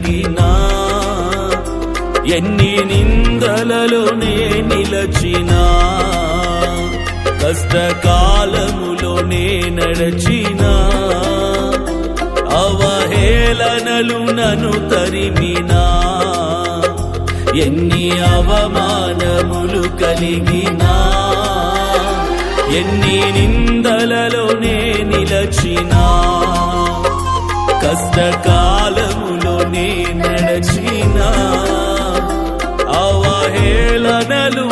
కలిగినా, ఎన్ని నిందలలోనే నిలచినా, కష్టకాలములోనే నడచినా, అవహేళనలు నన్ను తరిమినా, ఎన్ని అవమానములు కలిగినా, ఎన్ని నిందలలోనే నిలచినా, కష్టకాలములోనే నడచినా, అవహేళనలు